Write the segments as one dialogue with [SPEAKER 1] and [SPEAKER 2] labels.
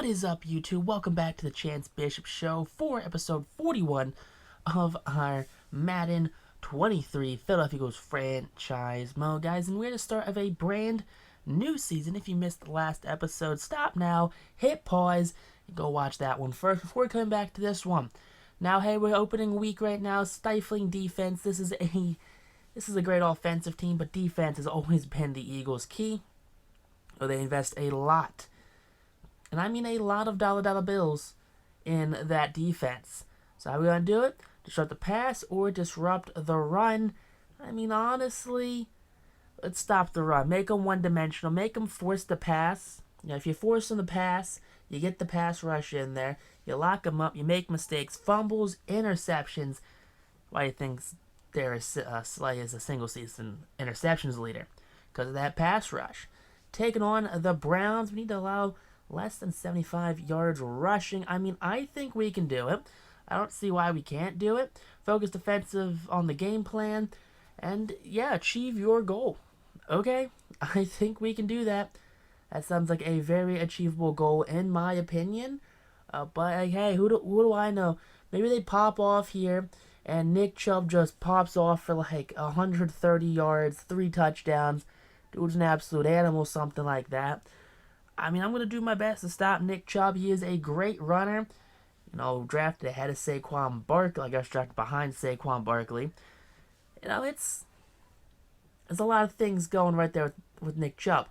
[SPEAKER 1] What is up, YouTube? Welcome back to the Chance Bishop Show for episode 41 of our Madden 23 Philadelphia Eagles franchise mode, guys. And we're at the start of a brand new season. If you missed the last episode, stop now, hit pause, and go watch that one first before coming back to this one. Now, hey, we're opening week right now, stifling defense. This is a great offensive team, but defense has always been the Eagles' key. So they invest a lot. And I mean a lot of dollar bills in that defense. So how are we going to do it? Disrupt the pass or disrupt the run? I mean, honestly, let's stop the run. Make them one-dimensional. Make them force the pass. You know, if you force them to pass, you get the pass rush in there. You lock them up. You make mistakes. Fumbles, interceptions. Why do you think Slay is a single-season interceptions leader? Because of that pass rush. Taking on the Browns, we need to allow less than 75 yards rushing. I mean, I think we can do it. I don't see why we can't do it. Focus defensive on the game plan. And, yeah, achieve your goal. Okay? I think we can do that. That sounds like a very achievable goal in my opinion. But, hey, who do I know? Maybe they pop off here, and Nick Chubb just pops off for like 130 yards, 3 touchdowns. Dude's an absolute animal, something like that. I mean, I'm going to do my best to stop Nick Chubb. He is a great runner. You know, drafted ahead of Saquon Barkley. I guess drafted behind Saquon Barkley. You know, there's a lot of things going right there with Nick Chubb.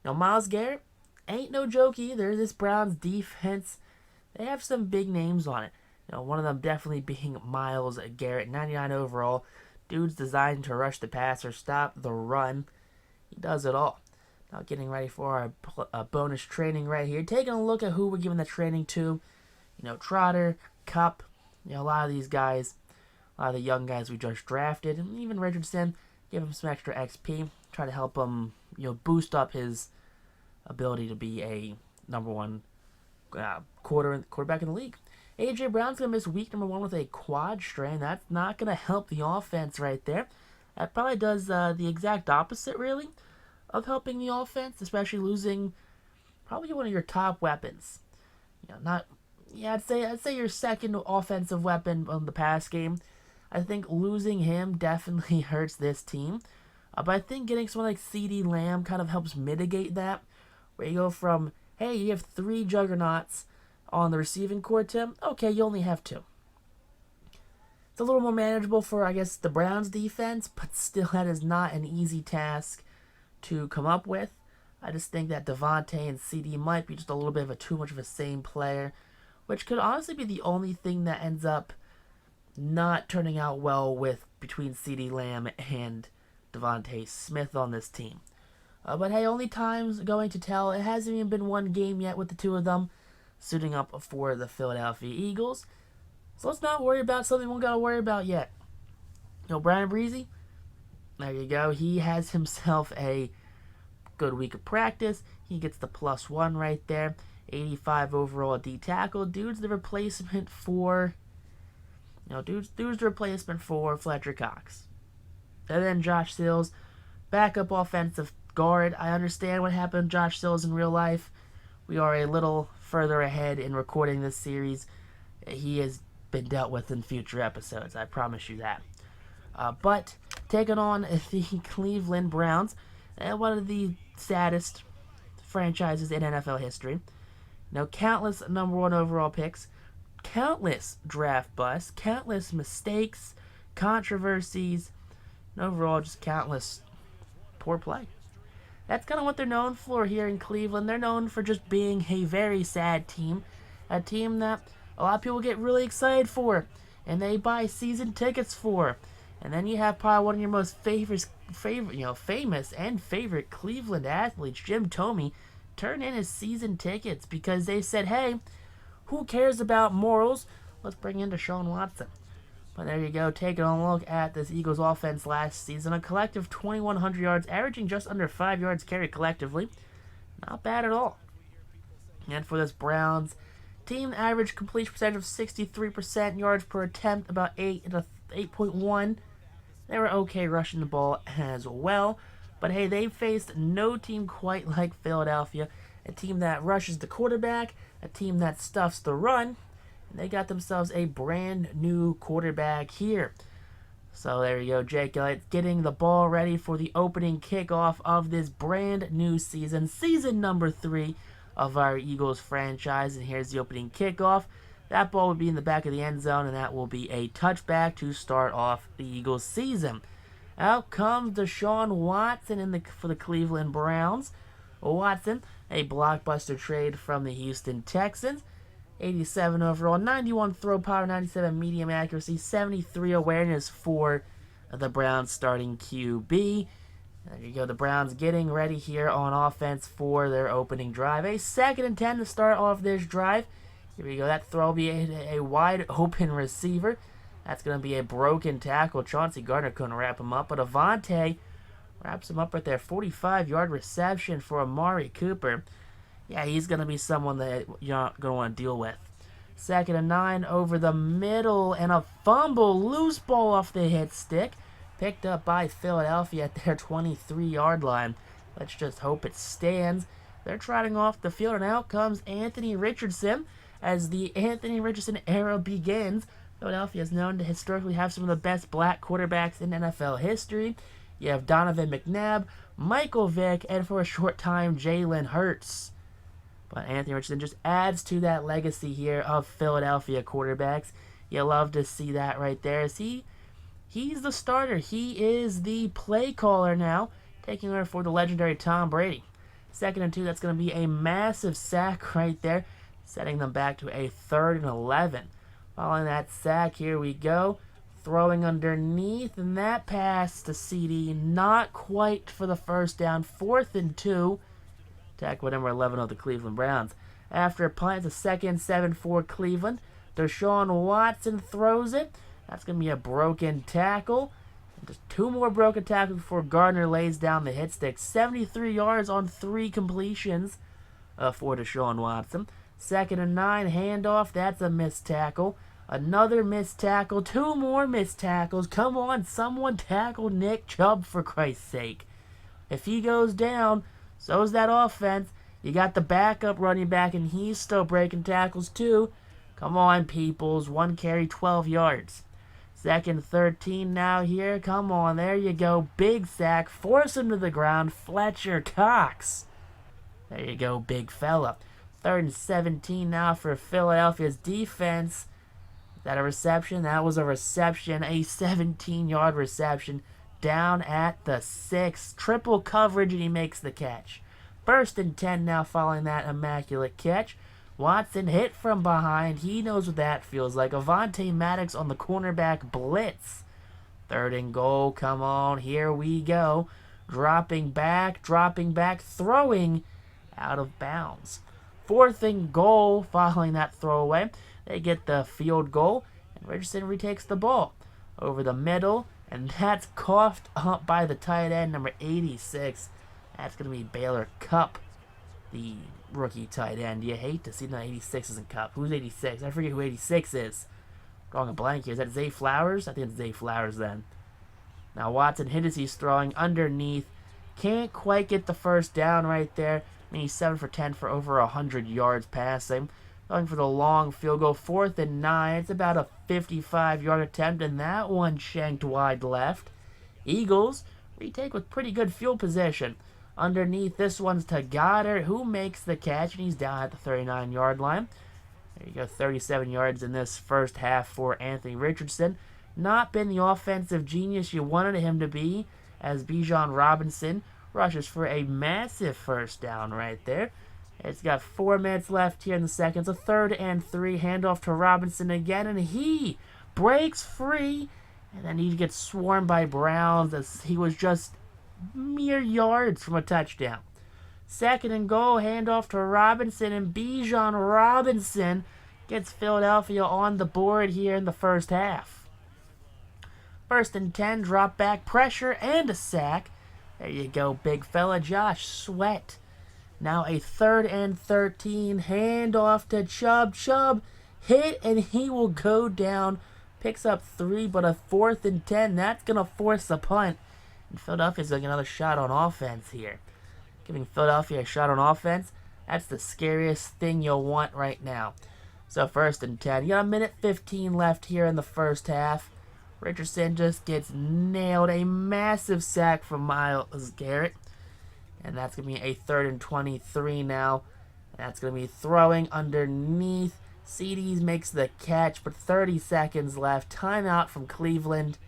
[SPEAKER 1] You know, Myles Garrett ain't no joke either. This Browns defense, they have some big names on it. You know, one of them definitely being Myles Garrett, 99 overall. Dude's designed to rush the passer, stop the run. He does it all. Now getting ready for our bonus training right here. Taking a look at who we're giving the training to. You know, Trotter, Cup, you know, a lot of these guys, a lot of the young guys we just drafted, and even Richardson, give him some extra XP. Try to help him, you know, boost up his ability to be a number one quarterback in the league. A.J. Brown's going to miss week number 1 with a quad strain. That's not going to help the offense right there. That probably does the exact opposite, really, of helping the offense, especially losing probably one of your top weapons. You know, I'd say your second offensive weapon on the pass game. I think losing him definitely hurts this team. But I think getting someone like CeeDee Lamb kind of helps mitigate that. Where you go from, hey, you have 3 juggernauts on the receiving core, Tim. Okay, you only have 2. It's a little more manageable for, I guess, the Browns defense, but still that is not an easy task to come up with. I just think that Devontae and CD might be just a little bit of a too much of a same player, which could honestly be the only thing that ends up not turning out well with between CeeDee Lamb and Devontae Smith on this team. But hey, only time's going to tell. It hasn't even been one game yet with the two of them suiting up for the Philadelphia Eagles. So let's not worry about something we don't got to worry about yet. You know, Brian Breezy, there you go. He has himself a good week of practice. He gets the +1 right there. 85 overall D tackle. Dude's the replacement for, dude's the replacement for Fletcher Cox. And then Josh Sills, backup offensive guard. I understand what happened to Josh Sills in real life. We are a little further ahead in recording this series. He has been dealt with in future episodes. I promise you that. But taking on the Cleveland Browns, one of the saddest franchises in NFL history. Now, countless number 1 overall picks, countless draft busts, countless mistakes, controversies, and overall just countless poor play. That's kind of what they're known for here in Cleveland. They're known for just being a very sad team, a team that a lot of people get really excited for, and they buy season tickets for. And then you have probably one of your most famous and favorite Cleveland athletes, Jim Thome, turn in his season tickets because they said, hey, who cares about morals? Let's bring in Deshaun Watson. But there you go, taking a look at this Eagles offense last season. A collective 2,100 yards, averaging just under 5 yards carried collectively. Not bad at all. And for this Browns team, average completion percentage of 63%, yards per attempt about 8.1. They were okay rushing the ball as well. But hey, they faced no team quite like Philadelphia. a team that rushes the quarterback, a team that stuffs the run, and they got themselves a brand new quarterback here. So there you go, Jake Elliott getting the ball ready for the opening kickoff of this brand new season, season number 3 of our Eagles franchise. And here's the opening kickoff. That ball will be in the back of the end zone, and that will be a touchback to start off the Eagles season. Out comes Deshaun Watson for the Cleveland Browns. Watson, a blockbuster trade from the Houston Texans. 87 overall, 91 throw power, 97 medium accuracy, 73 awareness for the Browns starting QB. There you go, the Browns getting ready here on offense for their opening drive. A 2nd and 10 to start off this drive. Here we go, that throw will be a wide open receiver. That's going to be a broken tackle. Chauncey Gardner couldn't wrap him up, but Avante wraps him up right there. 45-yard reception for Amari Cooper. Yeah, he's going to be someone that you're not going to want to deal with. 2nd and 9 over the middle, and a fumble. Loose ball off the hit stick. Picked up by Philadelphia at their 23-yard line. Let's just hope it stands. They're trotting off the field, and out comes Anthony Richardson. As the Anthony Richardson era begins, Philadelphia is known to historically have some of the best black quarterbacks in NFL history. You have Donovan McNabb, Michael Vick, and for a short time, Jalen Hurts. But Anthony Richardson just adds to that legacy here of Philadelphia quarterbacks. You love to see that right there. He's the starter. He is the play caller now, taking over for the legendary Tom Brady. 2nd and 2, that's going to be a massive sack right there, setting them back to a 3rd and 11. Following that sack, here we go. Throwing underneath, and that pass to CD, not quite for the first down. 4th and 2. Tackle number 11 of the Cleveland Browns. After a punt, it's a 2nd 7 for Cleveland. Deshaun Watson throws it. That's going to be a broken tackle. And just 2 more broken tackles before Gardner lays down the hit stick. 73 yards on 3 completions for Deshaun Watson. 2nd and 9, handoff. That's a missed tackle. Another missed tackle. 2 more missed tackles. Come on, someone tackle Nick Chubb for Christ's sake. If he goes down, so is that offense. You got the backup running back, and he's still breaking tackles too. Come on, peoples. 1 carry, 12 yards. 2nd 13 now here. Come on, there you go. Big sack. Force him to the ground. Fletcher Cox. There you go, big fella. 3rd and 17 now for Philadelphia's defense. Is that a reception? That was a reception. A 17-yard reception down at the 6. Triple coverage, and he makes the catch. 1st and 10 now following that immaculate catch. Watson hit from behind. He knows what that feels like. Avonte Maddox on the cornerback blitz. 3rd and goal. Come on, here we go. Dropping back, throwing out of bounds. 4th and goal following that throwaway. They get the field goal, and Richardson retakes the ball over the middle, and that's coughed up by the tight end, number 86. That's going to be Baylor Cupp, the rookie tight end. You hate to see that 86 isn't Cupp. Who's 86? I forget who 86 is. Drawing a blank here. Is that Zay Flowers? I think it's Zay Flowers then. Now Watson hit as he's throwing underneath. Can't quite get the first down right there. I mean, he's 7 for 10 for over 100 yards passing. Going for the long field goal. 4th and 9. It's about a 55-yard attempt, and that one shanked wide left. Eagles retake with pretty good field position. Underneath, this one's to Goddard, who makes the catch, and he's down at the 39-yard line. There you go, 37 yards in this first half for Anthony Richardson. Not been the offensive genius you wanted him to be, as Bijan Robinson rushes for a massive first down right there. It's got 4 minutes left here in the second. It's a 3rd and 3. Handoff to Robinson again, and he breaks free. And then he gets swarmed by Browns as he was just mere yards from a touchdown. 2nd and goal, handoff to Robinson, and Bijan Robinson gets Philadelphia on the board here in the first half. 1st and 10, drop back pressure and a sack. There you go, big fella, Josh Sweat. Now a 3rd and 13, handoff to Chubb. Chubb hit, and he will go down. Picks up 3, but a 4th and 10. That's going to force a punt. And Philadelphia's getting another shot on offense here. Giving Philadelphia a shot on offense That's the scariest thing you'll want right now. So 1st and 10. You got a minute 15 left here in the first half. Richardson just gets nailed. A massive sack from Myles Garrett. And that's going to be a 3rd and 23 now. That's going to be throwing underneath. CDs makes the catch, but 30 seconds left. Timeout from Cleveland.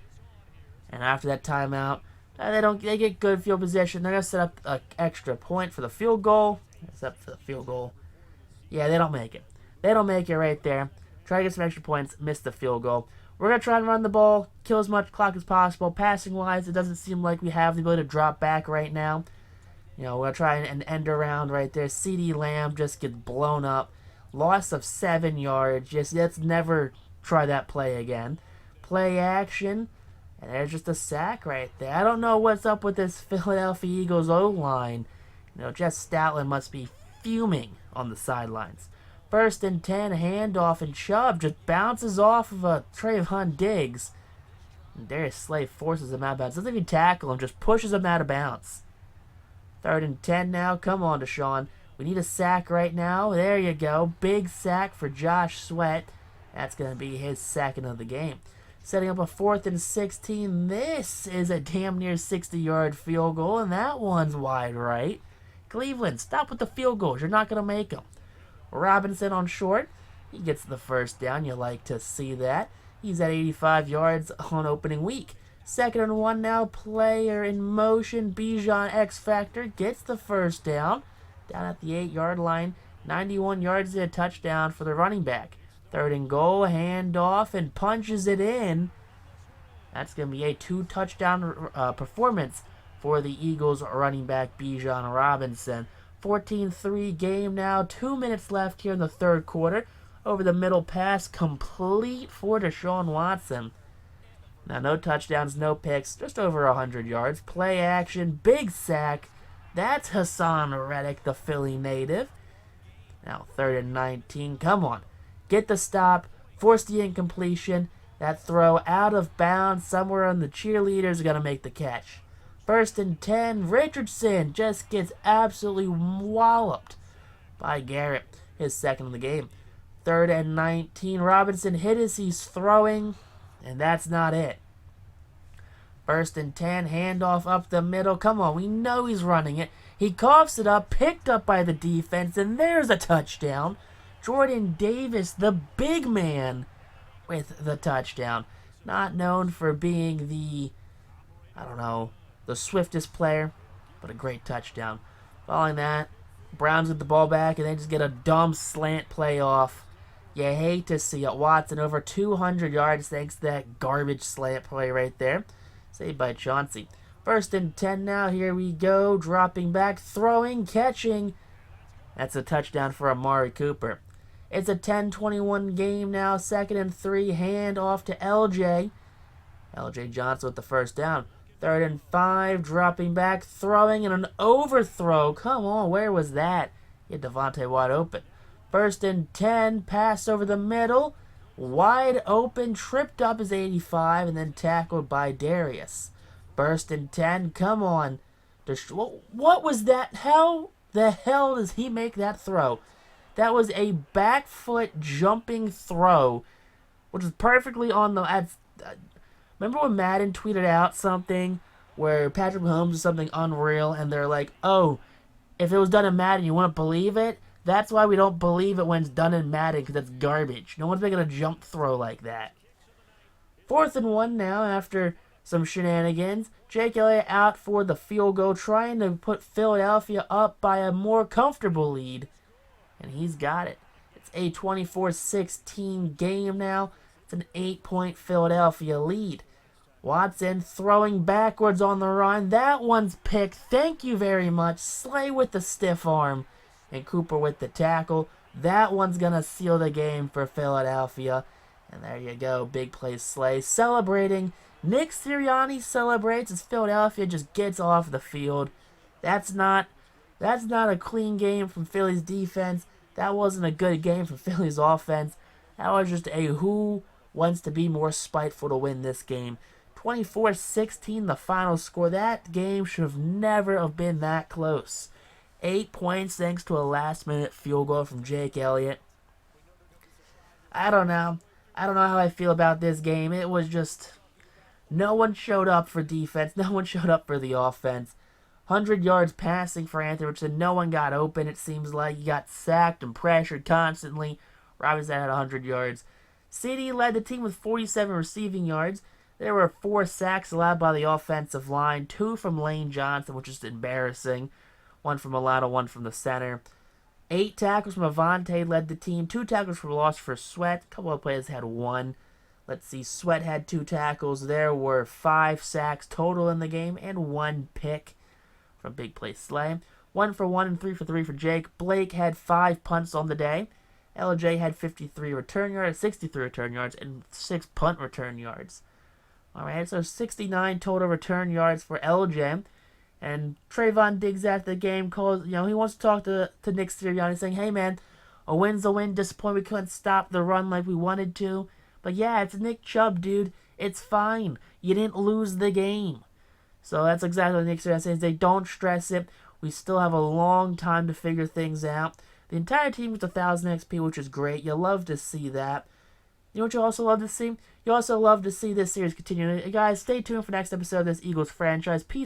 [SPEAKER 1] And after that timeout, they get good field position. They're going to set up an extra point for the field goal. Except for the field goal. Yeah, they don't make it. They don't make it right there. Try to get some extra points. Miss the field goal. We're going to try and run the ball. Kill as much clock as possible. Passing-wise, it doesn't seem like we have the ability to drop back right now. You know, we're going to try and end around right there. CeeDee Lamb just gets blown up. Loss of 7 yards. Just let's never try that play again. Play action. And there's just a sack right there. I don't know what's up with this Philadelphia Eagles O-line. You know, Jess Stoutland must be fuming on the sidelines. 1st and 10, handoff, and Chubb just bounces off of a Trayvon Diggs. And Darius Slay forces him out of bounds. Doesn't even tackle him, just pushes him out of bounds. 3rd and 10 now. Come on, Deshaun. We need a sack right now. There you go. Big sack for Josh Sweat. That's going to be his 2nd of the game. Setting up a 4th and 16. This is a damn near 60-yard field goal, and that one's wide right. Cleveland, stop with the field goals. You're not going to make them. Robinson on short. He gets the 1st down. You like to see that. He's at 85 yards on opening week. 2nd and 1 now. Player in motion. Bijan X Factor gets the 1st down. Down at the 8-yard line. 91 yards and a touchdown for the running back. 3rd and goal. Handoff and punches it in. That's going to be a 2-touchdown performance for the Eagles running back Bijan Robinson. 14-3 game now. 2 minutes left here in the 3rd quarter. Over the middle pass, complete for Deshaun Watson. Now no touchdowns, no picks, just over 100 yards. Play action, big sack. That's Hassan Reddick, the Philly native. Now 3rd and 19, come on. Get the stop, force the incompletion. That throw out of bounds, somewhere on the cheerleaders are going to make the catch. 1st and 10, Richardson just gets absolutely walloped by Garrett, his 2nd of the game. 3rd and 19, Robinson hit as he's throwing, and that's not it. 1st and 10, handoff up the middle. Come on, we know he's running it. He coughs it up, picked up by the defense, and there's a touchdown. Jordan Davis, the big man, with the touchdown. Not known for being the swiftest player, but a great touchdown. Following that, Browns get the ball back, and they just get a dumb slant play off. You hate to see it. Watson over 200 yards thanks to that garbage slant play right there. Saved by Chauncey. 1st and 10 now. Here we go. Dropping back, throwing, catching. That's a touchdown for Amari Cooper. It's a 10-21 game now. 2nd and 3. Hand off to LJ. LJ Johnson with the 1st down. 3rd and 5. Dropping back, throwing, and an overthrow. Come on, where was that? Get Devontae wide open. 1st and 10. Pass over the middle. Wide open. Tripped up is 85, and then tackled by Darius. 1st and 10. Come on. What was that? How the hell does he make that throw? That was a back foot jumping throw, which is perfectly on the... remember when Madden tweeted out something where Patrick Mahomes did something unreal, and they're like, oh, if it was done in Madden, you wouldn't believe it? That's why we don't believe it when it's done in Madden, because it's garbage. No one's making a jump throw like that. 4th and 1 now after some shenanigans. Jake Elliott out for the field goal, trying to put Philadelphia up by a more comfortable lead. And he's got it. It's a 24-16 game now. It's an 8-point Philadelphia lead. Watson throwing backwards on the run. That one's picked. Thank you very much. Slay with the stiff arm. And Cooper with the tackle. That one's going to seal the game for Philadelphia. And there you go. Big play Slay. Celebrating. Nick Sirianni celebrates as Philadelphia just gets off the field. That's not a clean game from Philly's defense. That wasn't a good game from Philly's offense. That was just a who wants to be more spiteful to win this game. 24-16 the final score. That game should have never have been that close. 8 points thanks to a last-minute field goal from Jake Elliott. I don't know. I don't know how I feel about this game. It was just... no one showed up for defense. No one showed up for the offense. 100 yards passing for Anthony Richardson. No one got open, it seems like. He got sacked and pressured constantly. Robinson had 100 yards. CD led the team with 47 receiving yards. There were 4 sacks allowed by the offensive line. 2 from Lane Johnson, which is embarrassing. 1 from Milano, 1 from the center. 8 tackles from Avante led the team. 2 tackles for loss for Sweat. A couple of players had 1. Let's see, Sweat had 2 tackles. There were 5 sacks total in the game and 1 pick from Big Play Slay. 1 for 1 and 3 for 3 for Jake. Blake had 5 punts on the day. LJ had 53 return yards, 63 return yards, and 6 punt return yards. Alright, so 69 total return yards for LJ. And Trayvon Diggs after the game calls, he wants to talk to Nick Sirianni, saying, hey man, a win's a win. Disappointed we couldn't stop the run like we wanted to. But yeah, it's Nick Chubb, dude. It's fine. You didn't lose the game. So that's exactly what Nick Sirianni says. They don't stress it. We still have a long time to figure things out. The entire team is 1,000 XP, which is great. You love to see that. You know what you also love to see? You also love to see this series continue. Guys, stay tuned for the next episode of this Eagles franchise. Peace.